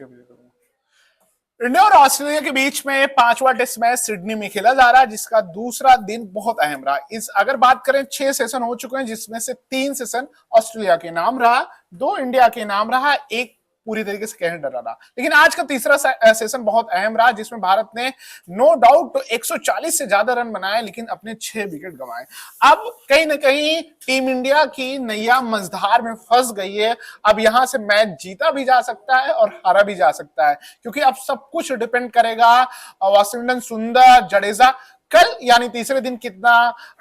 India और Australia के बीच में पांचवा टेस्ट मैच सिडनी में खेला जा रहा है, जिसका दूसरा दिन बहुत अहम रहा। इस अगर बात करें 6 सेशन हो चुके हैं, जिसमें से 3 सेशन ऑस्ट्रेलिया के नाम रहा, 2 इंडिया के नाम रहा, एक पूरी तरीके से कहने डरा रहा। लेकिन आज का तीसरा सेशन बहुत अहम रहा, जिसमें भारत ने नो डाउट 140 से ज्यादा रन बनाए, लेकिन अपने 6 विकेट गंवाए। अब कहीं ना कहीं टीम इंडिया की नैया मझधार में फंस गई है। अब यहां से मैच जीता भी जा सकता है और हारा भी जा सकता है, क्योंकि अब सब कुछ डिपेंड करेगा वाशिंगटन सुंदर, जडेजा कल यानी तीसरे दिन कितना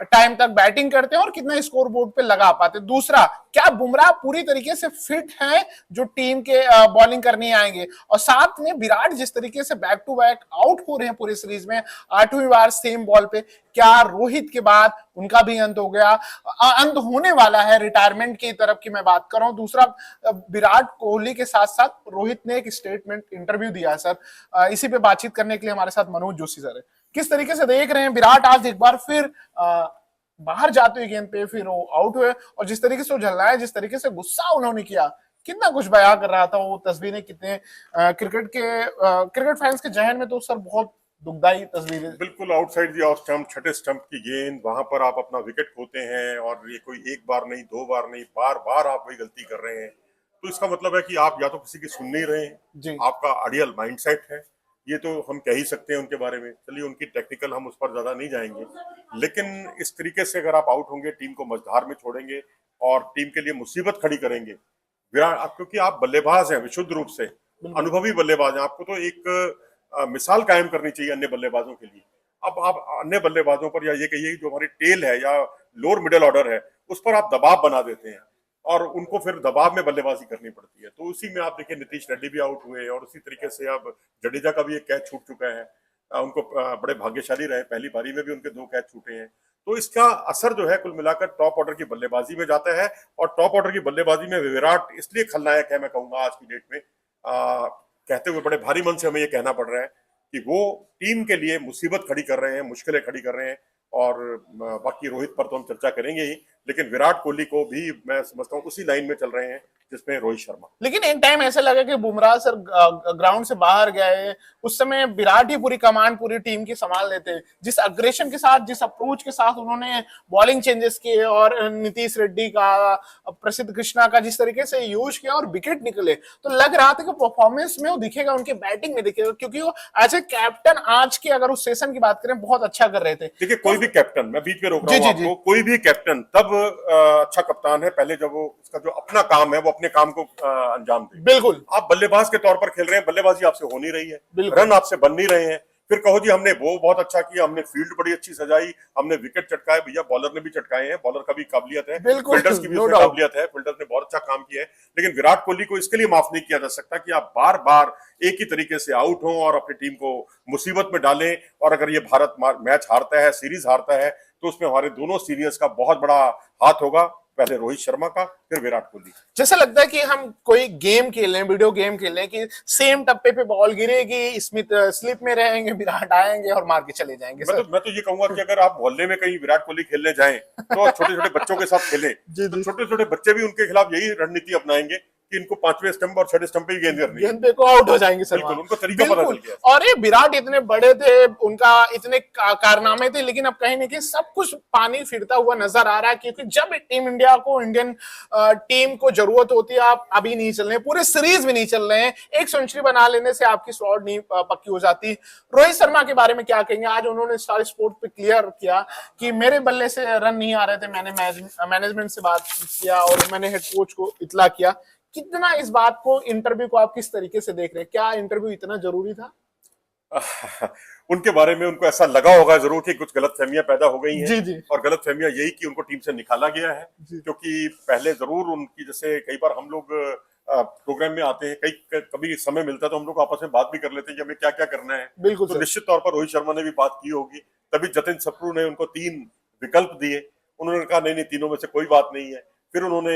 टाइम तक बैटिंग करते हैं और कितना स्कोर बोर्ड पे लगा पाते हैं। दूसरा, क्या बुमराह पूरी तरीके से फिट हैं जो टीम के बॉलिंग करने आएंगे, और साथ में विराट जिस तरीके से बैक टू बैक आउट हो रहे हैं पूरी सीरीज में, 8वीं बार सेम बॉल पे, क्या रोहित के बाद उनका भी अंत हो गया, अंत होने वाला है रिटायरमेंट की तरफ की मैं बात कर रहा हूं। दूसरा, विराट कोहली के साथ साथ रोहित ने एक स्टेटमेंट इंटरव्यू दिया है सर। इसी पे बातचीत करने के लिए हमारे साथ मनोज जोशी सर है। किस तरीके से देख रहे हैं विराट आज एक बार फिर बाहर जाते हुए गेंद पे, फिर वो आउट हुए, और जिस तरीके से वो झल्लाए, जिस तरीके से गुस्सा उन्होंने किया, कितना कुछ बयां कर रहा था वो तस्वीरें, कितने क्रिकेट फैंस के जहन में तो सर बहुत दुखदाई तस्वीरें। बिल्कुल आउटसाइड दी ऑफ स्टंप, छठे स्टंप की गेंद, वहां पर आप अपना विकेट खोते हैं, और ये कोई एक बार नहीं, दो बार नहीं, बार बार आप वही गलती कर रहे हैं। तो इसका मतलब है कि आप या तो किसी की सुन नहीं रहे हैं, आपका आइडियल माइंडसेट है, ये तो हम कह ही सकते हैं उनके बारे में। चलिए, उनकी टेक्निकल हम उस पर ज्यादा नहीं जाएंगे, लेकिन इस तरीके से अगर आप आउट होंगे, टीम को मझधार में छोड़ेंगे और टीम के लिए मुसीबत खड़ी करेंगे। विराट, क्योंकि आप बल्लेबाज हैं, विशुद्ध रूप से अनुभवी बल्लेबाज हैं, आपको तो एक मिसाल कायम करनी चाहिए अन्य बल्लेबाजों के लिए। अब आप अन्य बल्लेबाजों पर, या ये कहिए जो हमारी टेल है या लोअर मिडिल ऑर्डर है, उस पर आप दबाव बना देते हैं और उनको फिर दबाव में बल्लेबाजी करनी पड़ती है। तो उसी में आप देखिए, नीतीश रेड्डी भी आउट हुए, और उसी तरीके से अब जडेजा का भी एक कैच छूट चुका है। उनको बड़े भाग्यशाली रहे, पहली पारी में भी उनके 2 कैच छूटे हैं। तो इसका असर जो है कुल मिलाकर टॉप ऑर्डर की बल्लेबाजी में जाता है, और टॉप ऑर्डर की बल्लेबाजी में विराट इसलिए खलनायक है, मैं कहूंगा आज की डेट में, कहते हुए बड़े भारी मन से हमें ये कहना पड़ रहा है कि वो टीम के लिए मुसीबत खड़ी कर रहे हैं, मुश्किलें खड़ी कर रहे हैं। और बाकी रोहित पर तो हम चर्चा करेंगे ही, लेकिन विराट कोहली को भी मैं समझता हूँ उसी लाइन में चल रहे हैं जिसमें रोहित शर्मा। लेकिन इन टाइम ऐसा लगा कि बुमराह सर ग्राउंड से बाहर गए, उस समय विराट ही पूरी कमान पूरी टीम की संभाल लेते। जिस अग्रेशन के साथ, जिस अप्रोच के साथ उन्होंने बॉलिंग चेंजेस किए, और नीतीश रेड्डी का, प्रसिद्ध कृष्णा का जिस तरीके से यूज किया और विकेट निकले, तो लग रहा था कि परफॉर्मेंस में वो दिखेगा, उनके बैटिंग में दिखेगा, क्योंकि वो एज ए कैप्टन आज की अगर उस सेशन की बात करें बहुत अच्छा कर रहे थे। देखिए, कोई भी कैप्टन, मैं बीच में रोक रहा हूँ आपको, कोई भी कैप्टन तब अच्छा कप्तान है पहले जब वो उसका जो अपना काम है वो अपने काम को अंजाम दे। बिल्कुल, आप बल्लेबाज के तौर पर खेल रहे हैं, बल्लेबाजी आपसे हो नहीं रही है, रन आपसे बन नहीं रहे हैं, फिर कहो जी हमने वो बहुत अच्छा किया, हमने फील्ड बड़ी अच्छी सजाई, हमने विकेट चटकाए। भैया, बॉलर ने भी चटकाए हैं, बॉलर का भी काबिलियत है, फील्डर्स की भी उसमें काबिलियत है, फील्डर्स ने बहुत अच्छा काम किया है। लेकिन विराट कोहली को इसके लिए माफ नहीं किया जा सकता कि आप बार बार एक ही तरीके से आउट हो और अपनी टीम को मुसीबत में डालें। और अगर ये भारत मैच हारता है, सीरीज हारता है, तो उसमें हमारे दोनों सीनियर्स का बहुत बड़ा हाथ होगा, पहले रोहित शर्मा का, फिर विराट कोहली। जैसा लगता है कि हम कोई गेम खेल रहे हैं, वीडियो गेम खेल रहे हैं, कि सेम टप्पे पे बॉल गिरेगी, स्मिथ स्लिप में रहेंगे, विराट आएंगे और मार के चले जाएंगे। मैं तो ये कहूंगा कि अगर आप मोहल्ले में कहीं विराट कोहली खेलने जाएं, तो छोटे छोटे बच्चों के साथ खेलें, तो छोटे छोटे बच्चे भी उनके खिलाफ यही रणनीति अपनाएंगे कि इनको 5वें स्टंप और 6ठे स्टंप पे गेंद करनी है, गेंद पे को आउट हो जाएंगे सर। बिल्कुल, उनको तरीका पता चल गया। और ये विराट इतने बड़े थे, उनका इतने कारनामे थे, लेकिन अब कहीं ना कहीं सब कुछ पानी फिरता हुआ नजर आ रहा है, क्योंकि जब टीम इंडिया को, इंडियन टीम को जरूरत होती है, आप अभी नहीं चल रहे, पूरे सीरीज में नहीं चल रहे हैं। एक सेंचुरी बना लेने से आपकी स्लॉट नहीं पक्की हो जाती। रोहित शर्मा के बारे में क्या कहेंगे? आज उन्होंने स्टार स्पोर्ट पे क्लियर किया कि मेरे बल्ले से रन नहीं आ रहे थे, मैंने मैनेजमेंट से बात किया और मैंने हेड कोच को इतला किया। कितना इस बात को, इंटरव्यू को आप किस तरीके से देख रहे हैं? क्या इंटरव्यू इतना जरूरी था? उनके बारे में उनको ऐसा लगा होगा जरूर कि कुछ गलतफहमियां पैदा हो गई हैं। जी। और गलतफहमियां यही कि उनको टीम से निकाला गया है, क्योंकि पहले जरूर उनकी, जैसे कई बार हम लोग प्रोग्राम में आते हैं, कभी समय मिलता है तो हम लोग आपस में बात भी कर लेते हैं कि हमें क्या क्या करना है। बिल्कुल, तो निश्चित तौर पर रोहित शर्मा ने भी बात की होगी, तभी जतिन सप्रू ने उनको 3 विकल्प दिए। उन्होंने कहा नहीं, तीनों में से कोई बात नहीं है। फिर उन्होंने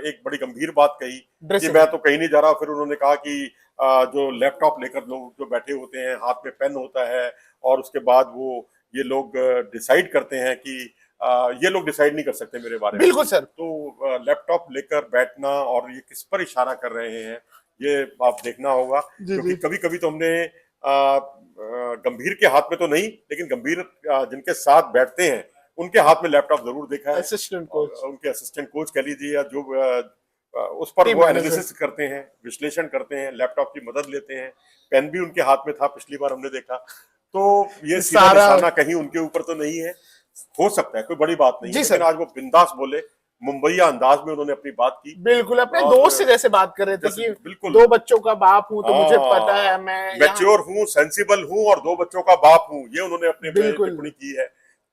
एक बड़ी गंभीर बात कही कि मैं तो कहीं नहीं जा रहा। फिर उन्होंने कहा कि जो लैपटॉप लेकर लोग जो बैठे होते हैं, हाथ में पेन होता है, और उसके बाद ये लोग डिसाइड करते हैं कि ये लोग डिसाइड नहीं कर सकते मेरे बारे में। बिल्कुल सर। तो लैपटॉप लेकर बैठना, और ये किस पर इशारा कर रहे हैं, ये आप देखना होगा, क्योंकि कभी कभी तो हमने गंभीर के हाथ में तो नहीं, लेकिन गंभीर जिनके साथ बैठते हैं उनके हाथ में लैपटॉप जरूर देखा है। असिस्टेंट कोच, उनके असिस्टेंट कोच कह लीजिए, या जो उस पर वो एनालिसिस करते हैं, विश्लेषण करते हैं, लैपटॉप की मदद लेते हैं। पेन भी उनके हाथ में था, पिछली बार हमने देखा। तो ये सीधा निशाना कहीं उनके ऊपर तो नहीं है, हो सकता है, कोई बड़ी बात नहीं है, लेकिन आज वो बिंदास बोले, मुंबईया अंदाज में उन्होंने अपनी बात की। बिल्कुल अपने दोस्त से जैसे बात कर रहे थे कि बिल्कुल 2 बच्चों का बाप हूं, तो मुझे पता है, मैं मैच्योर हूं, सेंसिबल हूं और 2 बच्चों का बाप हूं, ये उन्होंने अपने टिप्पणी की है।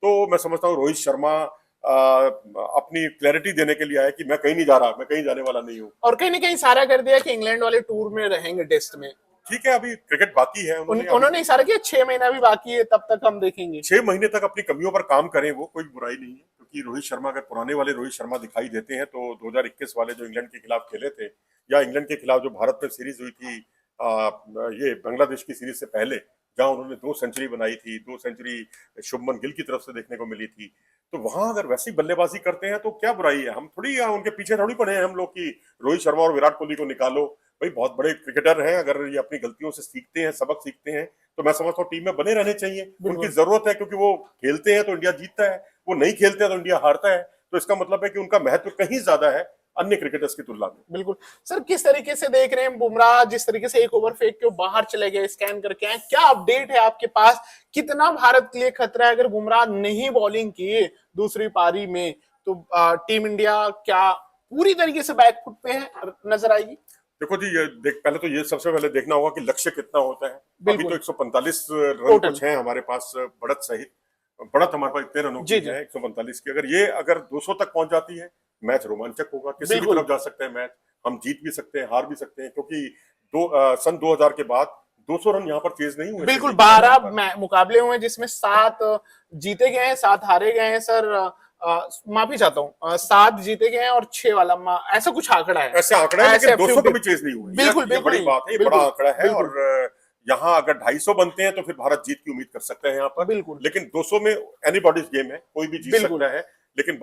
तो मैं समझता हूँ रोहित शर्मा अपनी क्लैरिटी देने के लिए आया कि मैं कहीं नहीं जा रहा, मैं कहीं जाने वाला नहीं हूँ। और कहीं ना कहीं इशारा कर दिया कि इंग्लैंड वाले टूर में रहेंगे टेस्ट में। ठीक है, अभी क्रिकेट बाकी है। उन्होंने इशारा किया 6 महीना भी बाकी है, तब तक हम देखेंगे। 6 महीने तक अपनी कमियों पर काम करें, वो कोई बुराई नहीं है, क्योंकि रोहित शर्मा अगर पुराने वाले रोहित शर्मा दिखाई देते हैं तो 2021 वाले जो इंग्लैंड के खिलाफ खेले थे, या इंग्लैंड के खिलाफ जो भारत में सीरीज हुई थी, ये बांग्लादेश की सीरीज से पहले, जहां उन्होंने 2 सेंचुरी बनाई थी, 2 सेंचुरी शुभमन गिल की तरफ से देखने को मिली थी, तो वहां अगर वैसी बल्लेबाजी करते हैं तो क्या बुराई है। हम थोड़ी उनके पीछे थोड़ी पड़े हैं हम लोग की रोहित शर्मा और विराट कोहली को निकालो। भाई बहुत बड़े क्रिकेटर हैं, अगर ये अपनी गलतियों से सीखते हैं, सबक सीखते हैं, तो मैं समझता हूँ टीम में बने रहने चाहिए। उनकी जरूरत है, क्योंकि वो खेलते हैं तो इंडिया जीतता है, वो नहीं खेलते हैं तो इंडिया हारता है। तो इसका मतलब है कि उनका महत्व कहीं ज्यादा है अन्य क्रिकेटर्स की तुलना में। बिल्कुल सर, किस तरीके से देख रहे हैं बुमराह, जिस तरीके से एक ओवर फेंक के बाहर चले गए, स्कैन करके आए, क्या अपडेट है आपके पास? कितना भारत के लिए खतरा है अगर बुमराह नहीं बॉलिंग किए दूसरी पारी में, तो टीम इंडिया क्या पूरी तरीके से बैकफुट पे है, नजर आएगी? देखो जी, ये पहले तो ये सबसे पहले देखना होगा कि लक्ष्य कितना होता है। अभी तो 145 रन कुछ हैं हमारे पास, बढ़त सहित। बढ़त हमारे पास इतने रनों की है 145 की। अगर 200 तक पहुंच जाती है, मैच रोमांचक होगा, किसी भी तरफ जा सकते हैं मैच, हम जीत भी सकते हैं, हार भी सकते हैं, क्योंकि सन 2000 के बाद 200 रन यहाँ पर चेज नहीं हुए। बिल्कुल 12 मुकाबले हुए जिसमें 7 जीते गए हैं, 7 हारे गए हैं सर। माफी चाहता हूँ, 7 जीते गए हैं और 6 वाला ऐसा कुछ आंकड़ा है, ऐसे आंकड़ा है, लेकिन 200 कभी चेज नहीं हुए। बिल्कुल ये बड़ी बात है, ये बड़ा आंकड़ा है। और यहाँ अगर 250 बनते हैं तो फिर भारत जीत की उम्मीद कर सकते हैं यहाँ पर। बिल्कुल, लेकिन 200 में एनीबॉडीज गेम है, कोई भी जीत सकता है। लेकिन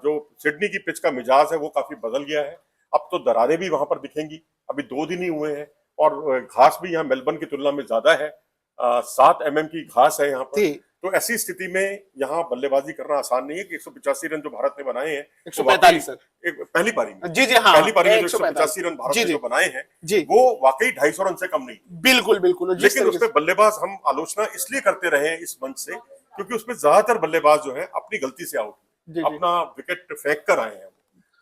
जो सिडनी की पिच का मिजाज है वो काफी बदल गया है। अब तो दरारें भी वहां पर दिखेंगी। अभी 2 दिन ही हुए हैं और घास भी यहाँ मेलबर्न की तुलना में ज्यादा है। 7 mm की घास है यहाँ पर। तो ऐसी स्थिति में यहाँ बल्लेबाजी करना आसान नहीं है कि 185 रन जो भारत ने बनाए हैं, 145 सर पहली पारी में, जी हाँ, पहली पारी में जो 185 रन भारत ने जो बनाए हैं, वो वाकई 250 रन से कम नहीं। बिल्कुल बिल्कुल। लेकिन उसमें बल्लेबाज, हम आलोचना इसलिए करते रहे इस मंच से क्योंकि उसमें ज्यादातर बल्लेबाज जो है अपनी गलती से आउट, अपना विकेट फेंक कर आए हैं।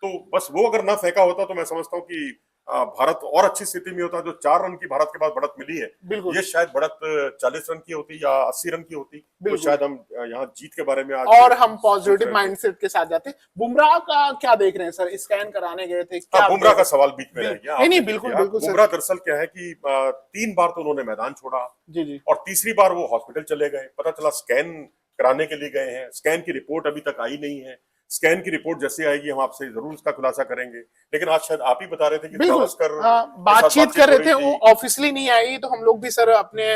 तो बस वो अगर ना फेंका होता तो मैं समझता हूँ कि भारत और अच्छी स्थिति में होता। जो 4 रन की भारत के बाद बढ़त मिली है, ये शायद बढ़त 40 रन की होती या 80 रन की होती, तो शायद हम यहाँ जीत के बारे में आज और हम पॉजिटिव माइंडसेट के साथ जाते। बुमराह का क्या देख रहे हैं सर? स्कैन कराने गए थे, क्या बुमराह का सवाल बीच में रह गया? नहीं बिल्कुल बिल्कुल। बुमराह दरअसल क्या है कि 3 बार तो उन्होंने मैदान छोड़ा जी, और तीसरी बार वो हॉस्पिटल चले गए। पता चला स्कैन कराने के लिए गए हैं, स्कैन की रिपोर्ट अभी तक आई नहीं है। स्कैन की रिपोर्ट जैसे आएगी हम आपसे जरूर उसका खुलासा करेंगे। लेकिन आज शायद आप ही बता रहे थे कि गावस्कर बातचीत कर रहे थे, वो ऑफिशियली नहीं आई, तो हम लोग भी सर अपने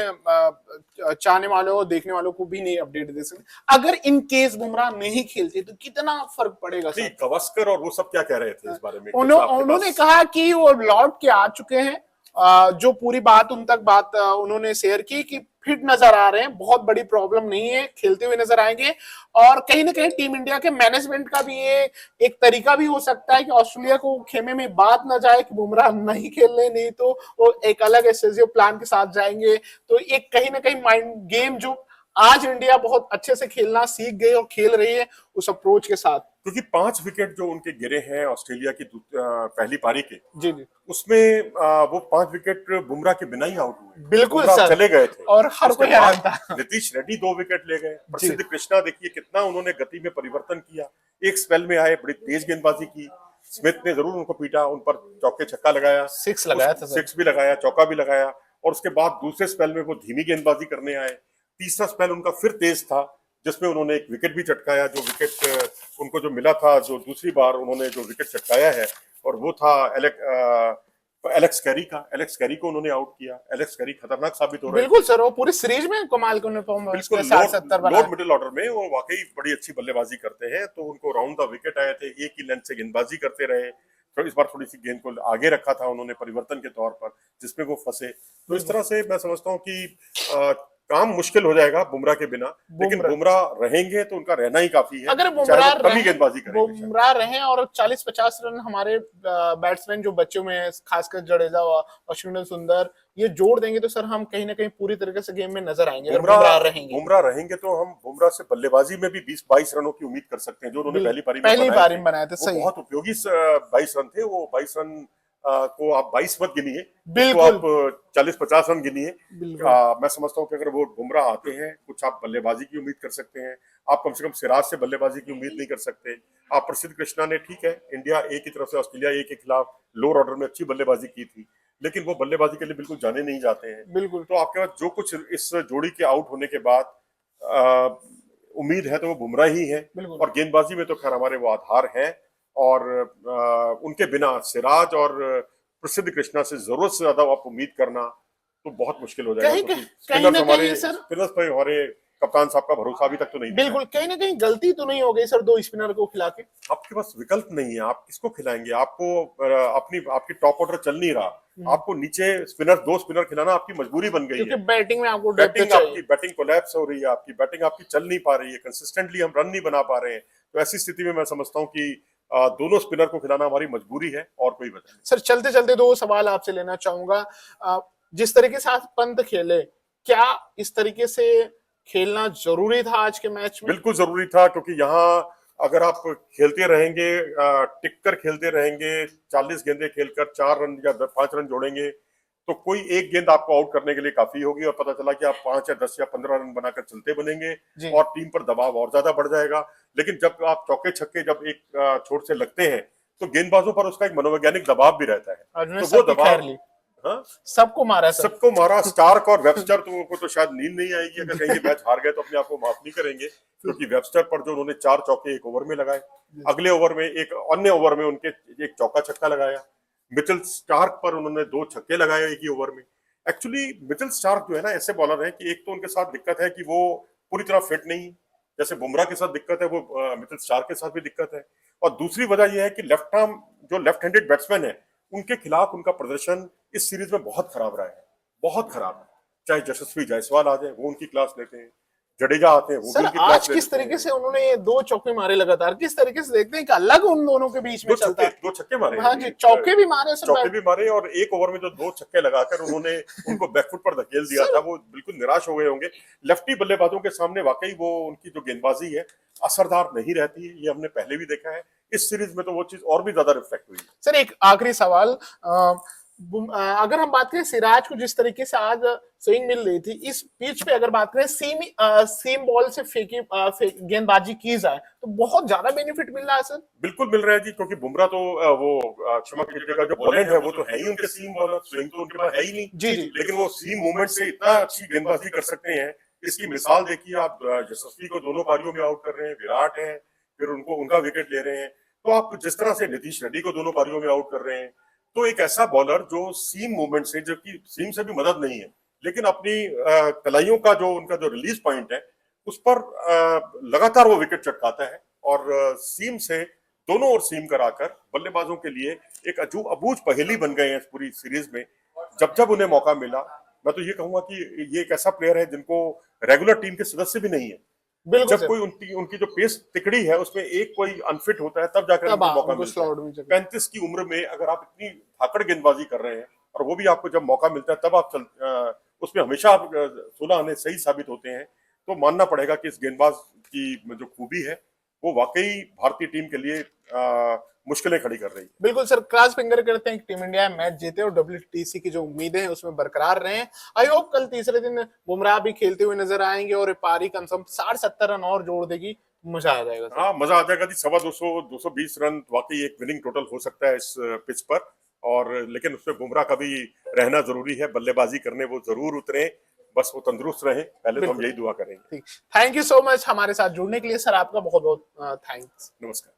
चाहने वालों, देखने वालों को भी नहीं अपडेट दे सकते। अगर इन केस बुमराह नहीं खेलते तो कितना फर्क पड़ेगा सर? गावस्कर और वो सब क्या कह रहे थे इस बारे में? उन्होंने कहा कि वो लौट के आ चुके हैं, जो पूरी बात उन तक उन्होंने शेयर की कि फिट नजर आ रहे हैं, बहुत बड़ी प्रॉब्लम नहीं है, खेलते हुए नजर आएंगे। और कहीं ना कहीं टीम इंडिया के मैनेजमेंट का भी ये एक तरीका भी हो सकता है कि ऑस्ट्रेलिया को खेमे में बात ना जाए कि बुमराह नहीं खेलने, नहीं तो वो एक अलग एसएसओ प्लान के साथ जाएंगे। तो एक कहीं ना कहीं माइंड गेम जो आज इंडिया बहुत अच्छे से खेलना सीख गई और खेल रही है उस अप्रोच के साथ। क्योंकि 5 विकेट जो उनके गिरे हैं ऑस्ट्रेलिया की पहली पारी के, जी, उसमें वो 5 विकेट बुमराह के बिना ही आउट हुए। बिल्कुल सर, चले गए थे और हर कोई हैरान था। नीतीश रेड्डी 2 विकेट ले गए। प्रसिद्ध कृष्णा देखिए कितना उन्होंने गति में परिवर्तन किया। एक स्पेल में आए, बड़ी तेज गेंदबाजी की। स्मिथ ने जरूर उनको पीटा, उन पर चौके छक्का लगाया, 6 लगाया था, 6 भी लगाया, चौका भी लगाया। और उसके बाद दूसरे स्पेल में वो धीमी गेंदबाजी करने आए। तीसरा स्पेल उनका फिर तेज था, जिसमें उन्होंने एक विकेट भी चटकाया। जो विकेट उनको जो मिला था, जो दूसरी बार उन्होंने जो विकेट चटकाया है, और वो था एलेक्स कैरी का। एलेक्स कैरी को उन्होंने आउट किया। एलेक्स कैरी खतरनाक साबित हो रहा है। बिल्कुल सर, वो पूरी सीरीज में कमाल का परफॉर्मेंस किया। 60-70 लोअर मिडिल ऑर्डर में वो वाकई बड़ी अच्छी बल्लेबाजी करते हैं। तो उनको राउंड द विकेट आए थे, एक ही लेंथ से गेंदबाजी करते रहे। तो इस बार थोड़ी सी गेंद को आगे रखा था उन्होंने परिवर्तन के तौर पर, जिसमें वो फंसे। तो इस तरह से मैं समझता हूँ कि काम मुश्किल हो जाएगा बुमराह के बिना, लेकिन बुमराह रहेंगे तो उनका रहना ही काफी है। अगर बुमराह कमी गेंदबाजी करेंगे, बुमराह रहे और 40-50 रन हमारे बैट्समैन जो बच्चों में खासकर जडेजा और अश्विन सुंदर ये जोड़ देंगे तो सर हम कहीं ना कहीं पूरी तरीके से गेम में नजर आएंगे। अगर बुमराह रहेंगे तो हम बुमराह से बल्लेबाजी में भी 20-22 रनों की उम्मीद कर सकते हैं, जो उन्होंने पहली पारी में बनाए थे। सही, बहुत उपयोगी 22 रन थे वो। 22 रन को आप 22 मत गिनिए, तो आप 40-50 रन गिनिए। मैं समझता हूँ कि अगर वो बुमराह आते हैं, कुछ आप बल्लेबाजी की उम्मीद कर सकते हैं। आप कम से कम सिराज से बल्लेबाजी की उम्मीद नहीं कर सकते। आप प्रसिद्ध कृष्णा ने, ठीक है, इंडिया ए की तरफ से ऑस्ट्रेलिया ए के खिलाफ लोअर ऑर्डर में अच्छी बल्लेबाजी की थी, लेकिन वो बल्लेबाजी के लिए बिल्कुल जाने नहीं जाते हैं। बिल्कुल। तो आपके पास जो कुछ इस जोड़ी के आउट होने के बाद उम्मीद है तो वो बुमराह ही है, और गेंदबाजी में तो खैर हमारे वो आधार हैं, और उनके बिना सिराज और प्रसिद्ध कृष्णा से जरूरत से ज्यादा आप उम्मीद करना तो बहुत मुश्किल हो जाएगा। स्पिनर्स पर हमारे कप्तान साहब का भरोसा अभी तक तो नहीं। बिल्कुल, कहीं ना कहीं गलती तो नहीं हो गई सर 2 स्पिनर को खिला के? आपके पास विकल्प नहीं है, आप किसको खिलाएंगे? आपको आपकी टॉप ऑर्डर चल नहीं रहा, आपको नीचे 2 स्पिनर खिलाना आपकी मजबूरी बन गई है। बैटिंग में आपको आपकी बैटिंग कोलैप्स हो रही है, आपकी बैटिंग आपकी चल नहीं पा रही है, कंसिस्टेंटली हम रन नहीं बना पा रहे हैं। तो ऐसी स्थिति में मैं समझता हूँ कि दोनों स्पिनर को खिलाना हमारी मजबूरी है, और कोई वजह नहीं। सर चलते चलते 2 सवाल आपसे लेना चाहूंगा। जिस तरीके से आज पंत खेले, क्या इस तरीके से खेलना जरूरी था आज के मैच में? बिल्कुल जरूरी था, क्योंकि यहाँ अगर आप खेलते रहेंगे, टिककर खेलते रहेंगे, 40 गेंदें खेलकर 4 रन या 5 रन जोड़ेंगे, तो कोई एक गेंद आपको आउट करने के लिए काफी होगी, और पता चला कि आप 5 या 10 या 15 रन बनाकर चलते बनेंगे, और टीम पर दबाव और ज्यादा बढ़ जाएगा। लेकिन जब आप चौके छक्के जब एक छोर से लगते हैं, तो गेंदबाजों पर उसका एक मनोवैज्ञानिक दबाव भी रहता है। तो वो दबाव सबको मारा, स्टार्क और वेबस्टर को तो शायद नींद नहीं आएगी अगर कहीं मैच हार गए तो अपने आप को माफ नहीं करेंगे, क्योंकि वेबस्टर पर जो उन्होंने 4 चौके एक ओवर में लगाए, अगले ओवर में एक अन्य ओवर में उनके एक चौका छक्का लगाया। मिचेल स्टार्क पर उन्होंने 2 छक्के लगाए एक ही ओवर में। एक्चुअली मिचेल स्टार्क जो है ना, ऐसे बॉलर है कि एक तो उनके साथ दिक्कत है कि वो पूरी तरह फिट नहीं, जैसे बुमराह के साथ दिक्कत है, वो मिचेल स्टार्क के साथ भी दिक्कत है। और दूसरी वजह यह है कि लेफ्ट हैंडेड बैट्समैन है, उनके खिलाफ उनका प्रदर्शन इस सीरीज में बहुत खराब रहा है, बहुत खराब है। चाहे यशस्वी जायसवाल आ जाए, वो उनकी क्लास लेते हैं, जडेजा आते हैं, वो भी उनकी क्लास लेते हैं। किस तरीके से उन्होंने ये 2 चौके मारे लगातार, किस तरीके से देखते हैं कि अलग उन दोनों के बीच में चलता है। 2 छक्के मारे, हाँ जी, चौके भी मारे सर, चौके भी मारे, और एक ओवर में जो 2 छक्के लगाकर उन्होंने उनको बैकफुट पर धकेल दिया था, वो बिल्कुल निराश हो गए होंगे। लेफ्टी बल्लेबाजों के सामने वाकई वो उनकी जो गेंदबाजी है असरदार नहीं रहती है, ये हमने पहले भी देखा है। इस सीरीज में तो वो चीज और भी ज्यादा रिफ्लेक्ट हुई। सर एक आखिरी सवाल, अगर हम बात करें सिराज को जिस तरीके से आज स्विंग मिल रही थी, इस पिच पे अगर बात करें सीम बॉल से गेंदबाजी की जाए तो बहुत ज्यादा बेनिफिट मिल रहा है सर? बिल्कुल मिल रहा है जी, क्योंकि बुमराह तो वो क्षमा कीजिएगा जो बॉलर है वो तो है ही उनके सीम बॉलर, स्विंग तो उनके पास है ही नहीं जी, लेकिन वो सीम मूवमेंट से इतना अच्छी गेंदबाजी कर सकते हैं। इसकी मिसाल देखिए आप, यशस्वी को दोनों पारियों में आउट कर रहे हैं, विराट है, फिर उनका विकेट ले रहे हैं, तो आप जिस तरह से नीतीश रेड्डी को दोनों पारियों में आउट कर रहे हैं, तो एक ऐसा बॉलर जो सीम मूवमेंट से, जो कि सीम से भी मदद नहीं है, लेकिन अपनी कलाइयों का जो उनका जो रिलीज पॉइंट है उस पर लगातार वो विकेट चटकाता है, और सीम से दोनों ओर सीम कराकर बल्लेबाजों के लिए एक अबूझ पहेली बन गए हैं इस पूरी सीरीज में। जब जब उन्हें मौका मिला, मैं तो ये कहूंगा कि ये एक ऐसा प्लेयर है जिनको रेगुलर टीम के सदस्य भी नहीं है। जब कोई उनकी जो पेस तिकड़ी है उसमें एक कोई अनफिट होता है, तब जाकर उनको मौका मिलता है। 35 की उम्र में अगर आप इतनी धाकड़ गेंदबाजी कर रहे हैं, और वो भी आपको जब मौका मिलता है तब आप उसमें हमेशा आप 16 आने सही साबित होते हैं, तो मानना पड़ेगा कि इस गेंदबाज की जो खूबी है वो वाकई भारतीय टीम के लिए मुश्किलें खड़ी कर रही है। बिल्कुल सर, क्रॉस फिंगर करते हैं कि टीम इंडिया मैच जीते और WTC की जो उम्मीदें हैं उसमें बरकरार रहे। आई होप कल तीसरे दिन बुमराह भी खेलते हुए नजर आएंगे और पारी कम से कम 60-70 रन और जोड़ देगी, मजा आ जाएगा। हाँ, मजा आ जाएगा जी। 220 रन वाकई एक विनिंग टोटल हो सकता है इस पिच पर, और लेकिन उसमें बुमराह का भी रहना जरूरी है, बल्लेबाजी करने वो जरूर उतरे, बस वो तंदुरुस्त रहे, पहले तो हम यही दुआ करेंगे। थैंक यू सो मच हमारे साथ जुड़ने के लिए सर, आपका बहुत बहुत थैंक्स। नमस्कार।